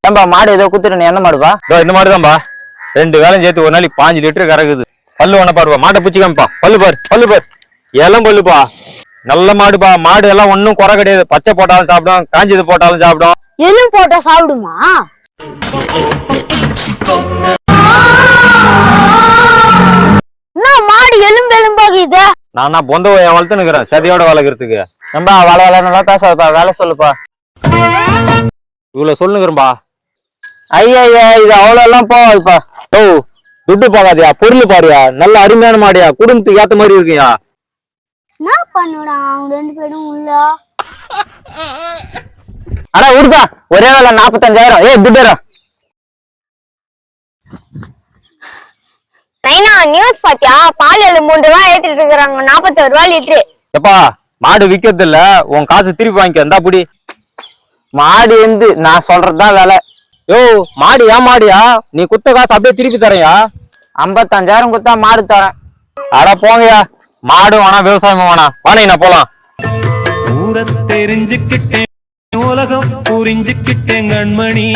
ஏன்பா மாடு ஏதோ குத்துட்டு என்ன மாடுப்பா? இந்த மாடுதான்பா. 2 வேலையும் சேர்த்து ஒரு நாளைக்கு 5 லிட்டர் கறக்குது. பல்லு ஒண்ண பாருப்பா, மாட்டை பிடிச்சிக்காமப்பா. பல்லு பாரு எல்லாம் பல்லுப்பா. நல்ல மாடுப்பா. மாடு எல்லாம் ஒன்னும் குறை கிடையாது. பச்சை போட்டாலும் சாப்பிடும், காஞ்சது போட்டாலும் சாப்பிடும். எலும்பு போட்டா சாப்பிடுமா? என்ன மாடு எலும்பாகுது? நானா பொந்த வளர்த்து நிக்கிறேன் சதியோட வளர்க்கறதுக்கு. ஏன்பா வள நல்லா பேசாதப்பா, வேலை சொல்லுப்பா. இவ்வளவு சொல்லுங்கிறம்பா. ஐயா இது அவ்வளவு எல்லாம் போவாதுப்பா. ஓ, துட்டு போகாதியா, பொருள் பாருயா. நல்ல அருமையான மாடியா, குடும்பத்துக்கு ஏத்த மாதிரி இருக்குயா. என்ன பண்ணுடா அவங்க 2 பேரும் உள்ள? ஆனா விடுப்பா, ஒரே வேலை 45,000. துட்டுறா நைனா நியூஸ் பாத்தியா? பால் 3 ரூபாய் ஏத்திட்டு இருக்காங்க, 41 ரூபாய் லிட்டரு. எப்பா மாடு விக்கிறது இல்ல, உன் காசு திருப்பி வாங்கிக்க. இருந்தா புடி. மாடு எந்து நான் சொல்றதுதான் வேலை. யோ, மாடு ஏன் மாடியா? நீ குத்த காசு அப்படியே திருப்பி தரையா? 55,000 குத்தா மாடு தரேன். அட போங்கயா, மாடு வேணா விவசாயம் வேணா. வாணா போலாம். ஊரை தெரிஞ்சுக்கிட்டேன், உலகம் புரிஞ்சுக்கிட்டேன் கண்மணி.